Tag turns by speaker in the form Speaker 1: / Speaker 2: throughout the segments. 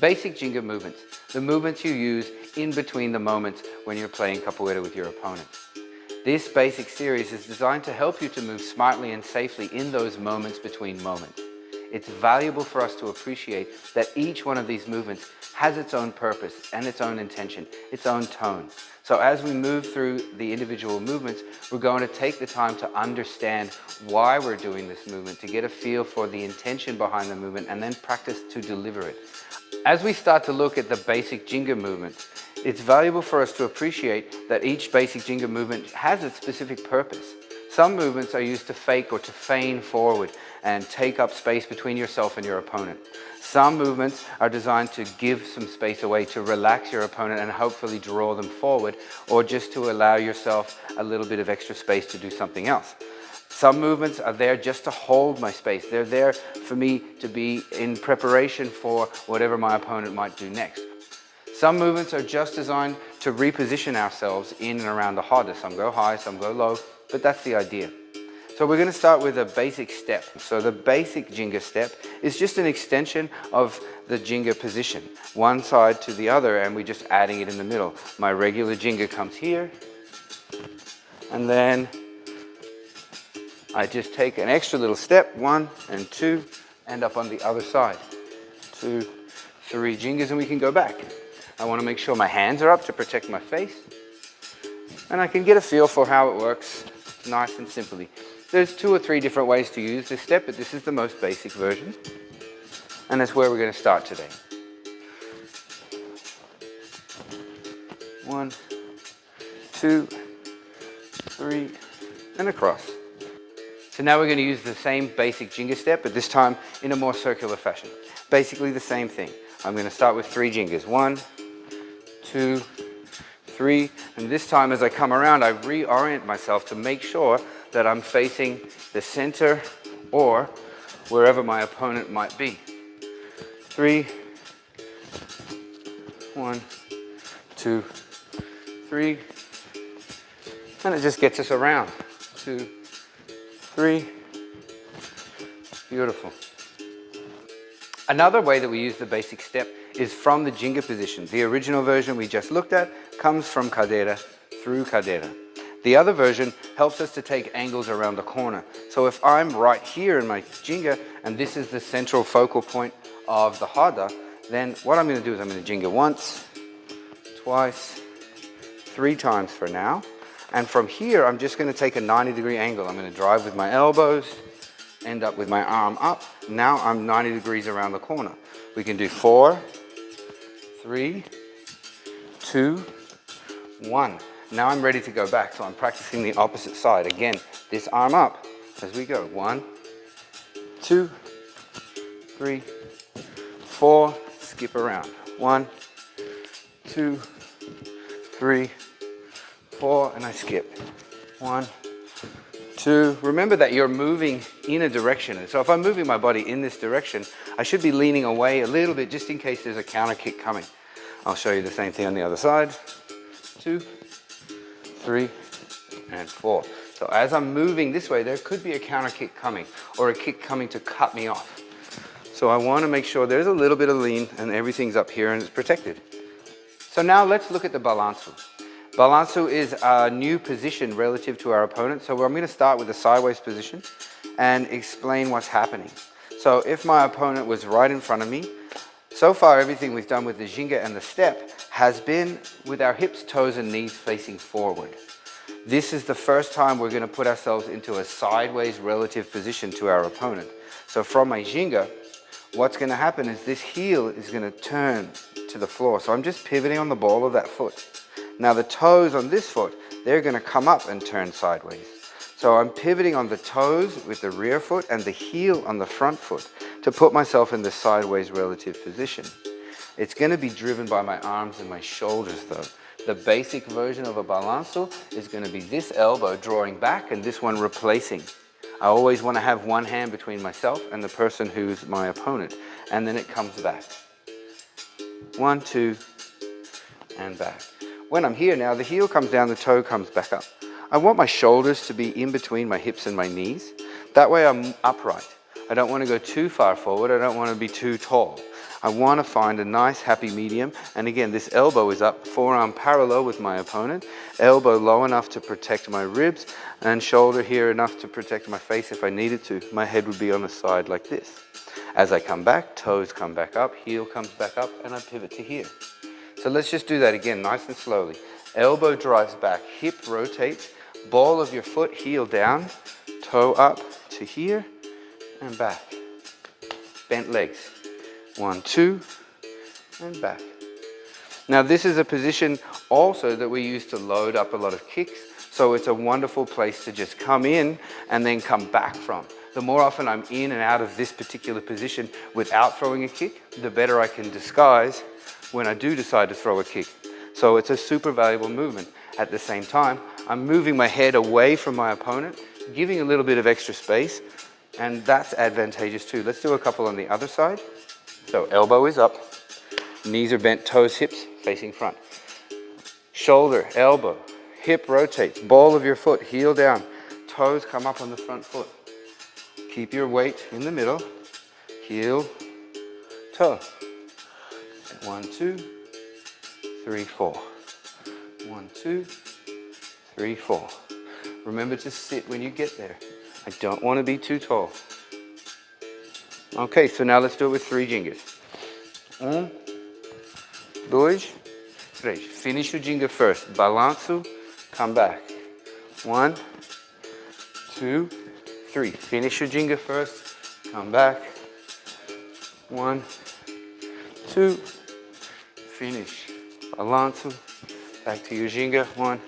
Speaker 1: Basic Ginga movements, the movements you use in between the moments when you're playing capoeira with your opponent. This basic series is designed to help you to move smartly and safely in those moments between moments. It's valuable for us to appreciate that each one of these movements has its own purpose and its own intention, its own tone. So as we move through the individual movements, we're going to take the time to understand why we're doing this movement, to get a feel for the intention behind the movement, and then practice to deliver it. As we start to look at the basic Ginga movements, it's valuable for us to appreciate that each basic Ginga movement has its specific purpose. Some movements are used to fake or to feign forward and take up space between yourself and your opponent. Some movements are designed to give some space away, to relax your opponent and hopefully draw them forward, or just to allow yourself a little bit of extra space to do something else. Some movements are there just to hold my space. They're there for me to be in preparation for whatever my opponent might do next. Some movements are just designed to reposition ourselves in and around the roda. Some go high, some go low, but that's the idea. So we're going to start with a basic step. So the basic Ginga step is just an extension of the Ginga position, one side to the other, and we're just adding it in the middle. My regular Ginga comes here, and then I just take an extra little step, 1 and 2, and up on the other side. 2, 3 Gingas, and we can go back. I want to make sure my hands are up to protect my face, and I can get a feel for how it works nice and simply. There's 2 or 3 different ways to use this step, but this is the most basic version, and that's where we're going to start today. 1, 2, 3, and across. So now we're going to use the same basic Ginga step, but this time in a more circular fashion. Basically the same thing. I'm going to start with 3 Gingas. 1, 2, 3, and this time as I come around, I reorient myself to make sure that I'm facing the center or wherever my opponent might be. 3, 1, 2, 3, and it just gets us around. 2, 3, beautiful. Another way that we use the basic step is from the Ginga position. The original version we just looked at comes from cadeira through cadeira. The other version helps us to take angles around the corner. So if I'm right here in my Ginga and this is the central focal point of the roda, then what I'm going to do is I'm going to Ginga once, twice, 3 times for now. And from here, I'm just going to take a 90-degree angle. I'm going to drive with my elbows, end up with my arm up. Now I'm 90 degrees around the corner. We can do 4, 3, 2, 1. Now I'm ready to go back, so I'm practicing the opposite side. Again, this arm up as we go. 1, 2, 3, 4, skip around. 1, 2, 3, 4, and I skip. 1, 2. Remember that you're moving in a direction. So if I'm moving my body in this direction, I should be leaning away a little bit just in case there's a counter kick coming. I'll show you the same thing on the other side. 2, 3, and 4. So as I'm moving this way, there could be a counter kick coming or a kick coming to cut me off. So I want to make sure there's a little bit of lean and everything's up here and it's protected. So now let's look at the balanço. Balanço is a new position relative to our opponent. So I'm going to start with the sideways position and explain what's happening. So if my opponent was right in front of me, so far everything we've done with the Ginga and the step has been with our hips, toes, and knees facing forward. This is the first time we're going to put ourselves into a sideways relative position to our opponent. So from my Ginga, what's going to happen is this heel is going to turn to the floor. So I'm just pivoting on the ball of that foot. Now the toes on this foot, they're going to come up and turn sideways. So I'm pivoting on the toes with the rear foot and the heel on the front foot to put myself in the sideways relative position. It's going to be driven by my arms and my shoulders though. The basic version of a balanço is going to be this elbow drawing back and this one replacing. I always want to have one hand between myself and the person who's my opponent, and then it comes back. 1, 2, and back. When I'm here now, the heel comes down, the toe comes back up. I want my shoulders to be in between my hips and my knees. That way I'm upright. I don't want to go too far forward. I don't want to be too tall. I want to find a nice happy medium. And again, this elbow is up, forearm parallel with my opponent, elbow low enough to protect my ribs, and shoulder here enough to protect my face if I needed to. My head would be on the side like this. As I come back, toes come back up, heel comes back up, and I pivot to here. So let's just do that again, nice and slowly. Elbow drives back, hip rotates, ball of your foot, heel down, toe up to here, and back. Bent legs. 1, 2, and back. Now this is a position also that we use to load up a lot of kicks, so it's a wonderful place to just come in and then come back from. The more often I'm in and out of this particular position without throwing a kick, the better I can disguise when I do decide to throw a kick. So it's a super valuable movement. At the same time, I'm moving my head away from my opponent, giving a little bit of extra space, and that's advantageous too. Let's do a couple on the other side. So elbow is up, knees are bent, toes, hips facing front. Shoulder, elbow, hip rotates, ball of your foot, heel down, toes come up on the front foot. Keep your weight in the middle, heel, toe. 1, 2, 3, 4. 1, 2, 3, 4. Remember to sit when you get there. I don't want to be too tall. Okay, so now let's do it with 3 gingas. 1, 2, 3. Finish your ginga first. Balanço, come back. 1, 2, 3. Finish your ginga first, come back. 1, 2, finish. Balanço, back to your ginga. 1,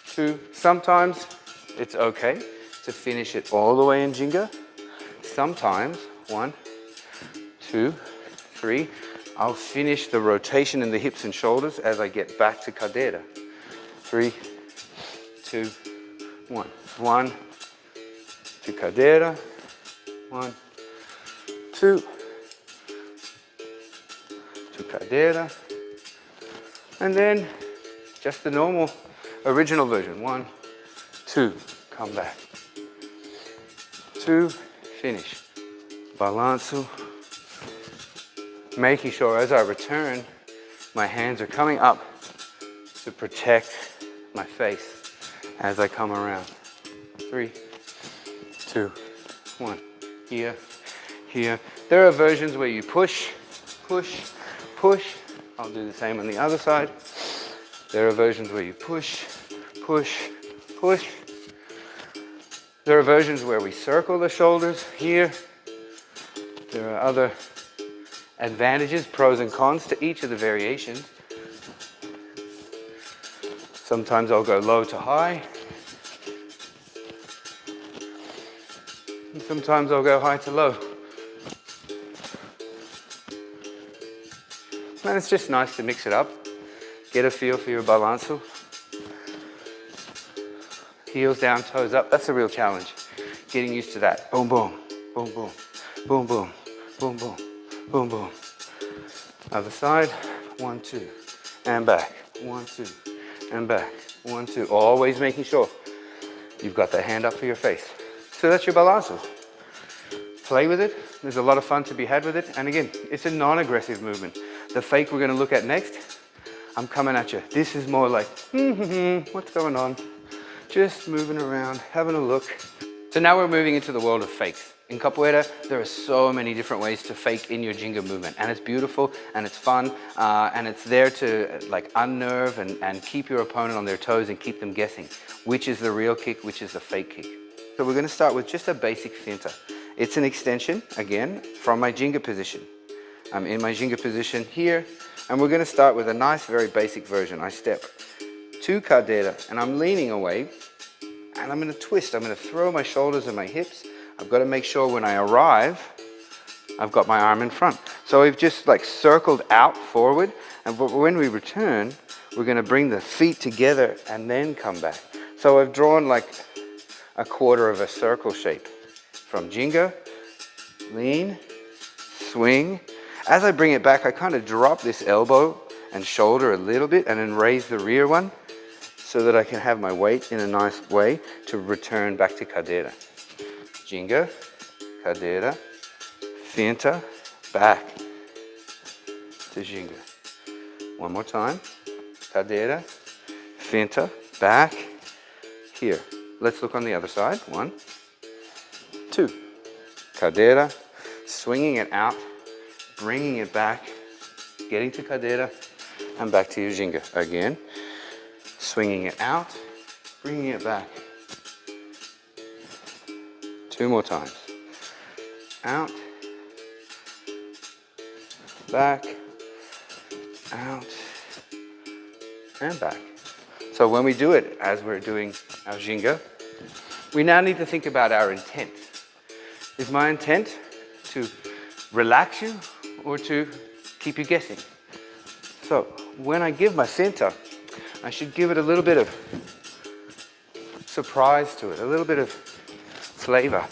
Speaker 1: 2. Sometimes it's okay to finish it all the way in ginga. Sometimes, 1, 2, 3, I'll finish the rotation in the hips and shoulders as I get back to cadeira. 3, 2, 1. 1, to cadeira. 1, 2, to cadeira. And then just the normal original version. 1, 2, come back. 2, finish. Balanço. Making sure as I return, my hands are coming up to protect my face as I come around. 3, 2, 1. Here, here. There are versions where you push, push, push. I'll do the same on the other side. There are versions where you push, push, push. There are versions where we circle the shoulders here. There are other advantages, pros and cons to each of the variations. Sometimes I'll go low to high. And sometimes I'll go high to low. And it's just nice to mix it up. Get a feel for your balanço. Heels down, toes up. That's a real challenge. Getting used to that. Boom, boom, boom, boom, boom, boom, boom, boom, boom, boom. Other side. 1, 2, and back. 1, 2, and back. 1, 2. Always making sure you've got the hand up for your face. So that's your balanço. Play with it. There's a lot of fun to be had with it. And again, it's a non-aggressive movement. The fake we're going to look at next, I'm coming at you. This is more like, what's going on? Just moving around, having a look. So now we're moving into the world of fakes. In capoeira, there are so many different ways to fake in your ginga movement, and it's beautiful and it's fun, and it's there to like unnerve and keep your opponent on their toes and keep them guessing which is the real kick, which is the fake kick. So we're going to start with just a basic finta. It's an extension, again, from my ginga position. I'm in my ginga position here, and we're going to start with a nice, very basic version. I step to cadeira, and I'm leaning away, and I'm going to twist. I'm going to throw my shoulders and my hips. I've got to make sure when I arrive, I've got my arm in front. So we've just like circled out forward, and when we return, we're going to bring the feet together and then come back. So I've drawn like a quarter of a circle shape. From ginga, lean, swing. As I bring it back, I kind of drop this elbow and shoulder a little bit and then raise the rear one so that I can have my weight in a nice way to return back to cadeira. Ginga, cadeira, finta, back, to ginga. One more time. Cadeira, finta, back, here. Let's look on the other side. 1, 2. Cadeira, swinging it out, bringing it back, getting to cadeira, and back to your ginga. Again, swinging it out, bringing it back. 2 more times. Out, back, out, and back. So when we do it as we're doing our ginga, we now need to think about our intent. Is my intent to relax you or to keep you guessing? So when I give my finta, I should give it a little bit of surprise to it, a little bit of flavor.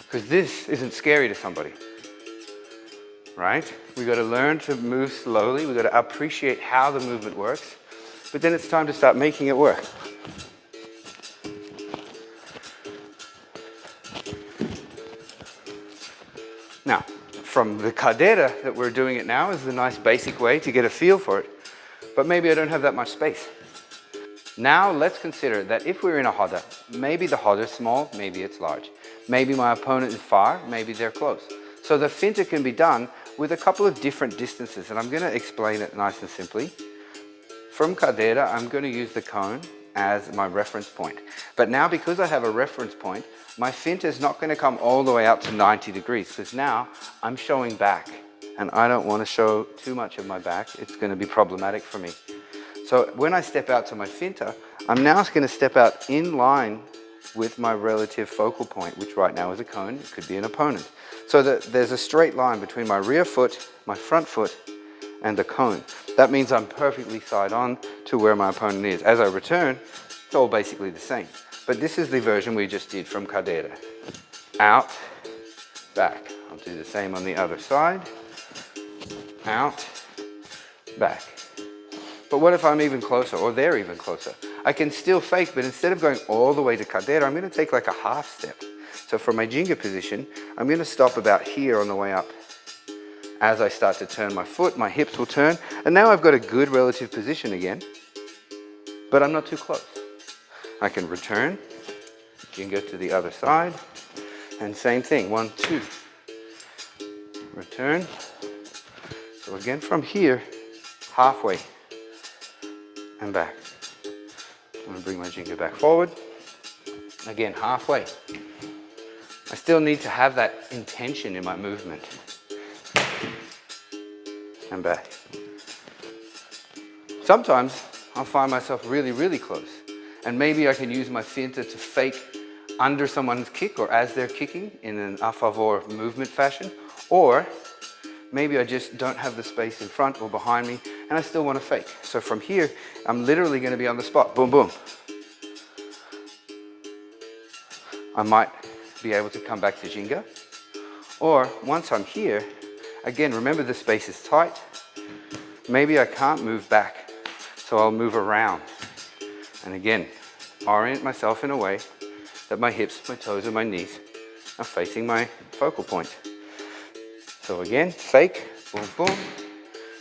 Speaker 1: Because this isn't scary to somebody, right? We got to learn to move slowly. We got to appreciate how the movement works, but then it's time to start making it work. Now, from the cadeira that we're doing it now is the nice basic way to get a feel for it, but maybe I don't have that much space. Now let's consider that if we're in a roda, maybe the roda is small, maybe it's large. Maybe my opponent is far, maybe they're close. So the finta can be done with a couple of different distances, and I'm going to explain it nice and simply. From cadeira, I'm going to use the cone as my reference point. But now because I have a reference point, my finta is not going to come all the way out to 90 degrees, because now I'm showing back, and I don't want to show too much of my back. It's going to be problematic for me. So when I step out to my finta, I'm now going to step out in line with my relative focal point, which right now is a cone. It could be an opponent. So that there's a straight line between my rear foot, my front foot, and the cone. That means I'm perfectly side on to where my opponent is. As I return, it's all basically the same. But this is the version we just did from cadeira. Out, back. I'll do the same on the other side. Out, back. But what if I'm even closer, or they're even closer? I can still fake, but instead of going all the way to cadeira, I'm going to take like a half step. So for my ginga position, I'm going to stop about here on the way up. As I start to turn my foot, my hips will turn, and now I've got a good relative position again, but I'm not too close. I can return, ginga to the other side, and same thing, 1, 2. Return. So again from here, halfway, and back. I'm going to bring my ginga back forward. Again, halfway. I still need to have that intention in my movement. And back. Sometimes I'll find myself really, really close. And maybe I can use my finta to fake under someone's kick or as they're kicking in an a favor movement fashion. Or maybe I just don't have the space in front or behind me and I still want to fake. So from here, I'm literally going to be on the spot. Boom, boom. I might be able to come back to ginga. Or once I'm here, again, remember the space is tight. Maybe I can't move back, so I'll move around. And again, orient myself in a way that my hips, my toes, and my knees are facing my focal point. So again, fake, boom, boom,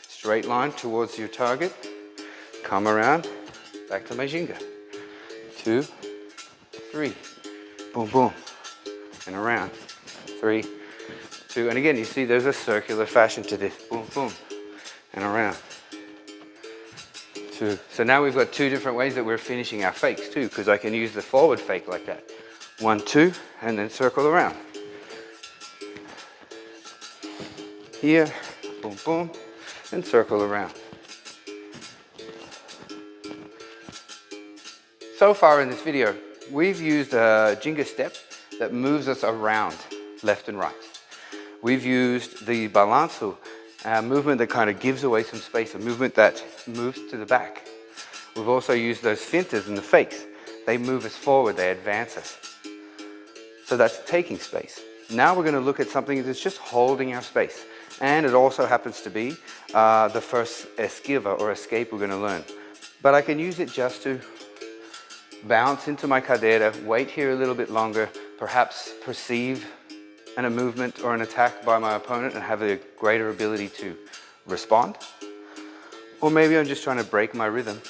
Speaker 1: straight line towards your target, come around, back to my ginga. 2, 3, boom, boom, and around. 3, 2, and again, you see there's a circular fashion to this, boom, boom, and around. 2. So now we've got 2 different ways that we're finishing our fakes too, because I can use the forward fake like that. 1, 2, and then circle around. Here, boom, boom, and circle around. So far in this video, we've used a ginga step that moves us around left and right. We've used the balanço, a movement that kind of gives away some space, a movement that moves to the back. We've also used those fintas and the fakes. They move us forward, they advance us. So that's taking space. Now we're going to look at something that's just holding our space. And it also happens to be the first esquiva or escape we're going to learn. But I can use it just to bounce into my cadeira, wait here a little bit longer, perhaps perceive and a movement or an attack by my opponent and have a greater ability to respond. Or maybe I'm just trying to break my rhythm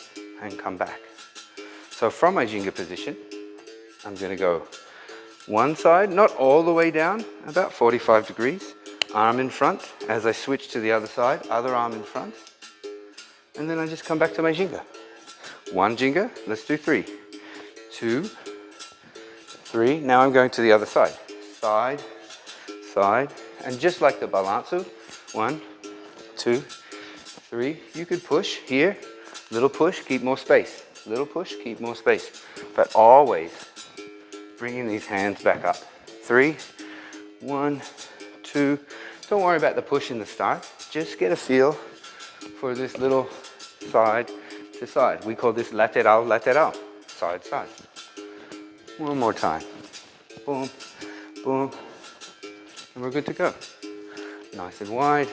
Speaker 1: and come back. So from my Ginga position, I'm going to go one side, not all the way down, about 45 degrees, arm in front. As I switch to the other side, other arm in front. And then I just come back to my Ginga. One Ginga, let's do 3. 2, 3, now I'm going to the other side. Side, side, and just like the balanço, 1, 2, 3, you could push here, little push, keep more space. Little push, keep more space. But always bringing these hands back up. 3, 1, 2. Don't worry about the push in the start. Just get a feel for this little side to side. We call this lateral, lateral. Side, side. One more time. Boom, boom. And we're good to go. Nice and wide,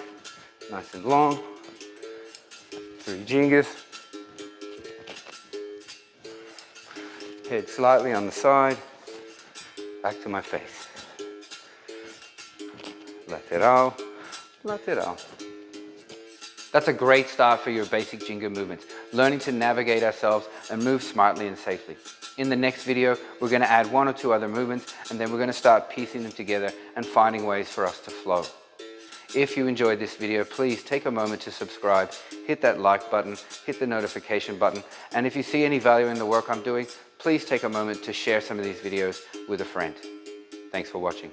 Speaker 1: nice and long. 3 Gingas. Head slightly on the side. Back to my face. Lateral, lateral. That's a great start for your basic Ginga movements, learning to navigate ourselves and move smartly and safely. In the next video, we're going to add 1 or 2 other movements, and then we're going to start piecing them together and finding ways for us to flow. If you enjoyed this video, please take a moment to subscribe, hit that like button, hit the notification button, and if you see any value in the work I'm doing, please take a moment to share some of these videos with a friend. Thanks for watching.